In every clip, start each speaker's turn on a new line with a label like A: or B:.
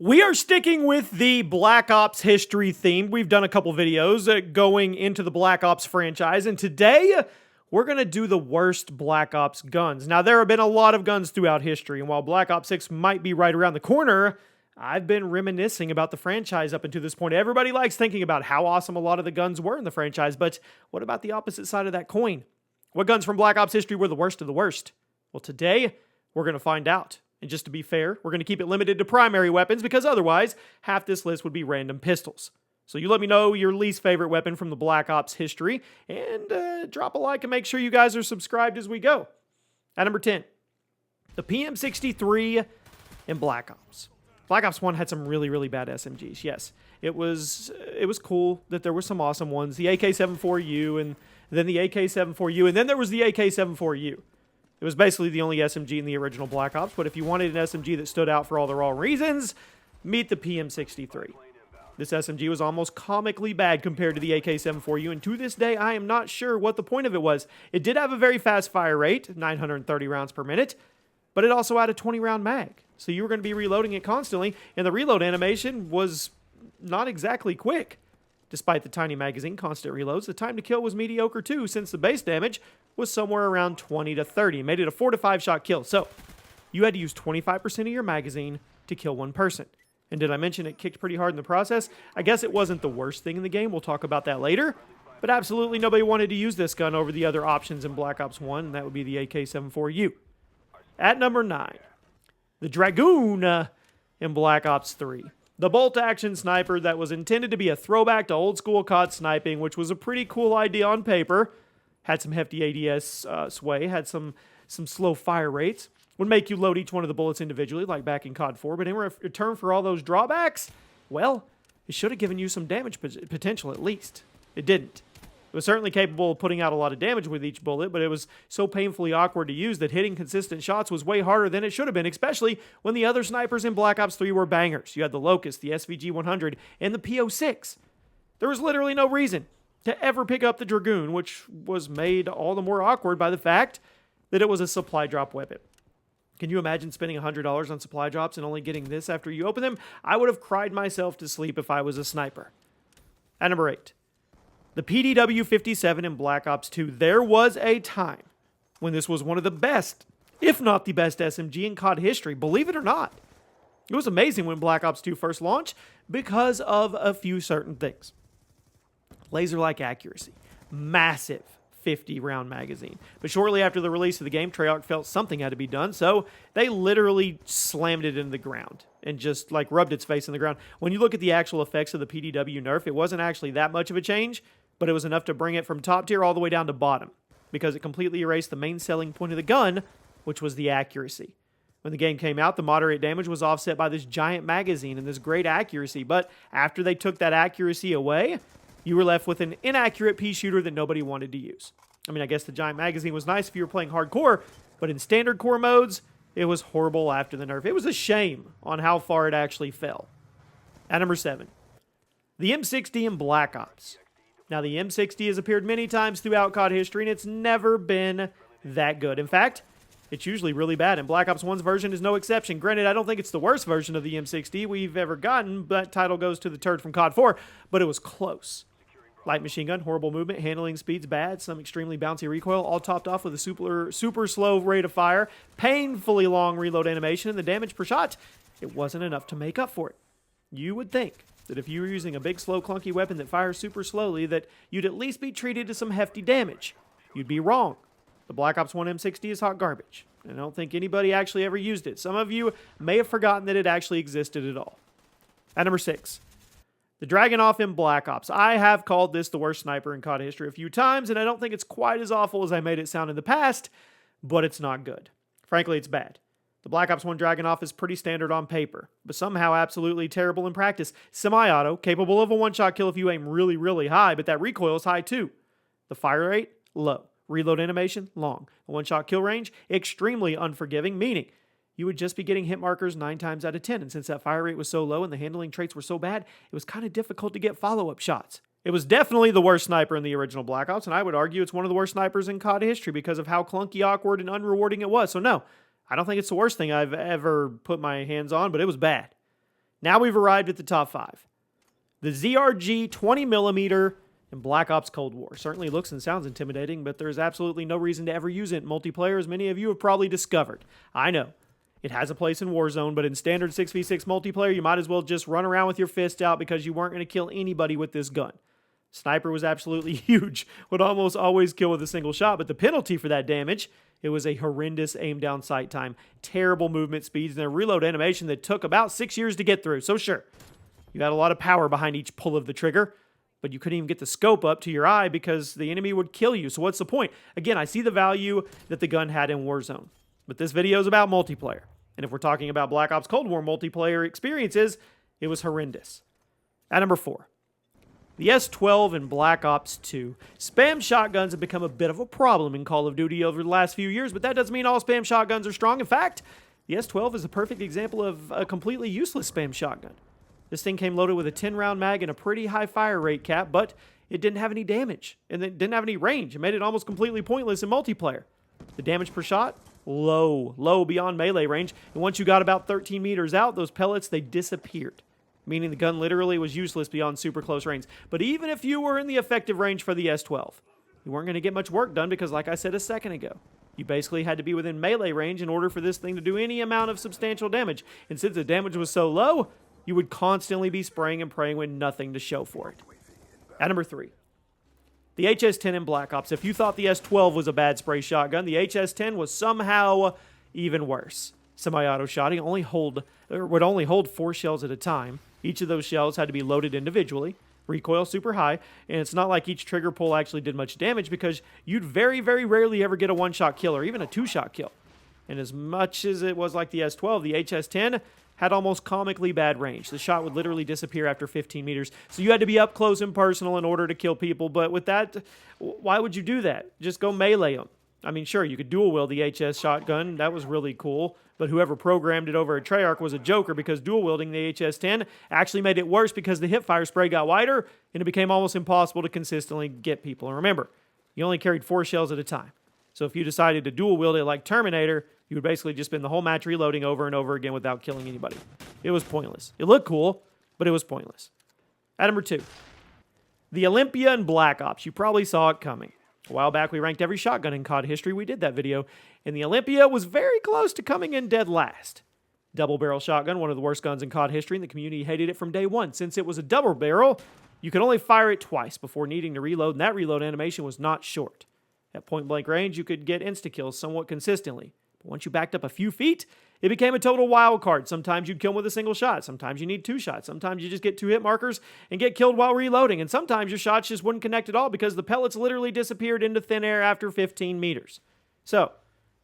A: We are sticking with the Black Ops history theme. We've done a couple videos going into the Black Ops franchise, and today we're going to do the worst Black Ops guns. Now, there have been a lot of guns throughout history, and while Black Ops 6 might be right around the corner, I've been reminiscing about the franchise up until this point. Everybody likes thinking about how awesome a lot of the guns were in the franchise, but what about the opposite side of that coin? What guns from Black Ops history were the worst of the worst? Well, today, we're going to find out. And just to be fair, we're going to keep it limited to primary weapons because otherwise, half this list would be random pistols. So you let me know your least favorite weapon from the Black Ops history, and drop a like and make sure you guys are subscribed as we go. At number 10, the PM63 in Black Ops. Black Ops 1 had some really, really bad SMGs, yes. It was cool that there were some awesome ones. The AK-74U, and then the AK-74U, and then there was the AK-74U. It was basically the only SMG in the original Black Ops, but if you wanted an SMG that stood out for all the wrong reasons, meet the PM63. This SMG was almost comically bad compared to the AK-74U, and to this day, I am not sure what the point of it was. It did have a very fast fire rate, 930 rounds per minute, but it also had a 20-round mag, so you were going to be reloading it constantly, and the reload animation was not exactly quick. Despite the tiny magazine, constant reloads, the time to kill was mediocre too, since the base damage was somewhere around 20 to 30. It made it a 4 to 5 shot kill. So, you had to use 25% of your magazine to kill one person. And did I mention it kicked pretty hard in the process? I guess it wasn't the worst thing in the game. We'll talk about that later. But absolutely nobody wanted to use this gun over the other options in Black Ops 1, and that would be the AK-74U. At number 9, the Dragoon in Black Ops 3. The bolt-action sniper that was intended to be a throwback to old-school COD sniping, which was a pretty cool idea on paper. Had some hefty ADS sway, had some slow fire rates. Would make you load each one of the bullets individually, like back in COD 4. But in return for all those drawbacks, well, it should have given you some damage potential at least. It didn't. It was certainly capable of putting out a lot of damage with each bullet, but it was so painfully awkward to use that hitting consistent shots was way harder than it should have been, especially when the other snipers in Black Ops 3 were bangers. You had the Locust, the SVG-100, and the PO6. There was literally no reason to ever pick up the Dragoon, which was made all the more awkward by the fact that it was a supply drop weapon. Can you imagine spending $100 on supply drops and only getting this after you open them? I would have cried myself to sleep if I was a sniper. At number 8. The PDW-57 in Black Ops 2. There was a time when this was one of the best, if not the best SMG in COD history, believe it or not. It was amazing when Black Ops 2 first launched because of a few certain things. Laser-like accuracy, massive 50-round magazine. But shortly after the release of the game, Treyarch felt something had to be done, so they literally slammed it into the ground and just like rubbed its face in the ground. When you look at the actual effects of the PDW nerf, it wasn't actually that much of a change, but it was enough to bring it from top tier all the way down to bottom, because it completely erased the main selling point of the gun, which was the accuracy. When the game came out, the moderate damage was offset by this giant magazine and this great accuracy, but after they took that accuracy away, you were left with an inaccurate pea shooter that nobody wanted to use. I mean, I guess the giant magazine was nice if you were playing hardcore, but in standard core modes, it was horrible after the nerf. It was a shame on how far it actually fell. At number 7, the M60 in Black Ops. Now, the M60 has appeared many times throughout COD history, and it's never been that good. In fact, it's usually really bad, and Black Ops 1's version is no exception. Granted, I don't think it's the worst version of the M60 we've ever gotten, but title goes to the turd from COD 4, but it was close. Light machine gun, horrible movement, handling speed's bad, some extremely bouncy recoil, all topped off with a super slow rate of fire, painfully long reload animation, and the damage per shot, it wasn't enough to make up for it. You would think that if you were using a big, slow, clunky weapon that fires super slowly, that you'd at least be treated to some hefty damage. You'd be wrong. The Black Ops 1 M60 is hot garbage, and I don't think anybody actually ever used it. Some of you may have forgotten that it actually existed at all. At number 6. The Dragonoff in Black Ops. I have called this the worst sniper in COD history a few times, and I don't think it's quite as awful as I made it sound in the past, but it's not good. Frankly, it's bad. The Black Ops 1 Dragonoff is pretty standard on paper, but somehow absolutely terrible in practice. Semi-auto, capable of a one-shot kill if you aim really, really high, but that recoil is high too. The fire rate, low. Reload animation, long. A one-shot kill range, extremely unforgiving, meaning you would just be getting hit markers 9 times out of 10. And since that fire rate was so low and the handling traits were so bad, it was kind of difficult to get follow-up shots. It was definitely the worst sniper in the original Black Ops, and I would argue it's one of the worst snipers in COD history because of how clunky, awkward, and unrewarding it was. So no, I don't think it's the worst thing I've ever put my hands on, but it was bad. Now we've arrived at the top 5. The ZRG 20mm in Black Ops Cold War. Certainly looks and sounds intimidating, but there's absolutely no reason to ever use it in multiplayer, as many of you have probably discovered. I know. It has a place in Warzone, but in standard 6v6 multiplayer, you might as well just run around with your fist out because you weren't going to kill anybody with this gun. Sniper was absolutely huge, would almost always kill with a single shot, but the penalty for that damage, it was a horrendous aim down sight time, terrible movement speeds, and a reload animation that took about 6 years to get through. So sure, you had a lot of power behind each pull of the trigger, but you couldn't even get the scope up to your eye because the enemy would kill you. So what's the point? Again, I see the value that the gun had in Warzone, but this video is about multiplayer. And if we're talking about Black Ops Cold War multiplayer experiences, it was horrendous. At number 4, the S12 in Black Ops 2. Spam shotguns have become a bit of a problem in Call of Duty over the last few years, but that doesn't mean all spam shotguns are strong. In fact, the S12 is a perfect example of a completely useless spam shotgun. This thing came loaded with a 10-round mag and a pretty high fire rate cap, but it didn't have any damage, and it didn't have any range. It made it almost completely pointless in multiplayer. The damage per shot? Low beyond melee range, and once you got about 13 meters out, those pellets, they disappeared, meaning the gun literally was useless beyond super close range. But even if you were in the effective range for the S12, you weren't going to get much work done because, like I said a second ago, you basically had to be within melee range in order for this thing to do any amount of substantial damage. And since the damage was so low, you would constantly be spraying and praying with nothing to show for it. At number 3, the HS10 in Black Ops. If you thought the S12 was a bad spray shotgun, the HS10 was somehow even worse. Semi-auto shotting would only hold 4 shells at a time. Each of those shells had to be loaded individually. Recoil super high, and it's not like each trigger pull actually did much damage because you'd very, very rarely ever get a 1-shot kill or even a 2-shot kill. And as much as it was like the S12, the HS10 had almost comically bad range. The shot would literally disappear after 15 meters. So you had to be up close and personal in order to kill people. But with that, why would you do that? Just go melee them. I mean, sure, you could dual wield the HS shotgun. That was really cool. But whoever programmed it over at Treyarch was a joker because dual wielding the HS10 actually made it worse because the hipfire spray got wider and it became almost impossible to consistently get people. And remember, you only carried 4 shells at a time. So if you decided to dual wield it like Terminator, you would basically just spend the whole match reloading over and over again without killing anybody. It was pointless. It looked cool, but it was pointless. At number 2, the Olympia in Black Ops. You probably saw it coming. A while back, we ranked every shotgun in COD history. We did that video, and the Olympia was very close to coming in dead last. Double barrel shotgun, one of the worst guns in COD history, and the community hated it from day one. Since it was a double barrel, you could only fire it twice before needing to reload, and that reload animation was not short. At point-blank range, you could get insta-kills somewhat consistently. But once you backed up a few feet, it became a total wild card. Sometimes you'd kill with a single shot. Sometimes you need 2 shots. Sometimes you just get 2 hit markers and get killed while reloading. And sometimes your shots just wouldn't connect at all because the pellets literally disappeared into thin air after 15 meters. So,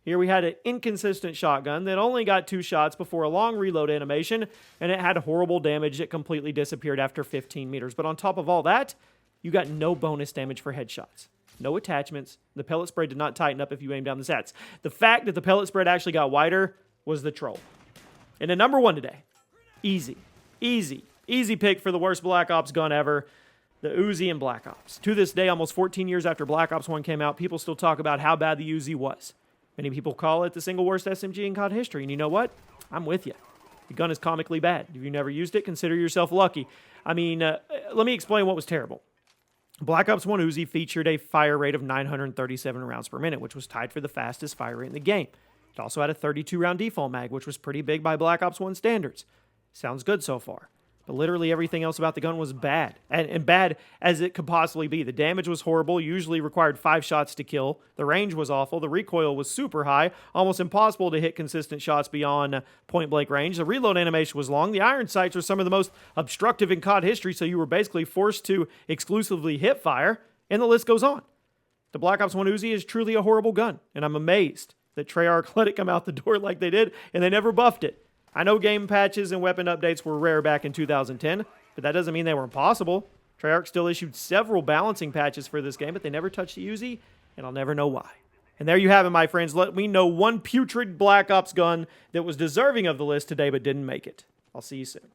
A: here we had an inconsistent shotgun that only got 2 shots before a long reload animation, and it had horrible damage that completely disappeared after 15 meters. But on top of all that, you got no bonus damage for headshots. No attachments. The pellet spread did not tighten up if you aimed down the sats. The fact that the pellet spread actually got wider was the troll. And at number 1 today, easy pick for the worst Black Ops gun ever, the Uzi in Black Ops. To this day, almost 14 years after Black Ops 1 came out, people still talk about how bad the Uzi was. Many people call it the single worst SMG in COD history, and you know what? I'm with you. The gun is comically bad. If you never used it, consider yourself lucky. I mean, let me explain what was terrible. Black Ops 1 Uzi featured a fire rate of 937 rounds per minute, which was tied for the fastest fire rate in the game. It also had a 32-round default mag, which was pretty big by Black Ops 1 standards. Sounds good so far. But literally everything else about the gun was bad, and bad as it could possibly be. The damage was horrible, usually required 5 shots to kill. The range was awful. The recoil was super high, almost impossible to hit consistent shots beyond point-blank range. The reload animation was long. The iron sights were some of the most obstructive in COD history, so you were basically forced to exclusively hip fire, and the list goes on. The Black Ops 1 Uzi is truly a horrible gun, and I'm amazed that Treyarch let it come out the door like they did, and they never buffed it. I know game patches and weapon updates were rare back in 2010, but that doesn't mean they were impossible. Treyarch still issued several balancing patches for this game, but they never touched the Uzi, and I'll never know why. And there you have it, my friends. Let me know one putrid Black Ops gun that was deserving of the list today but didn't make it. I'll see you soon.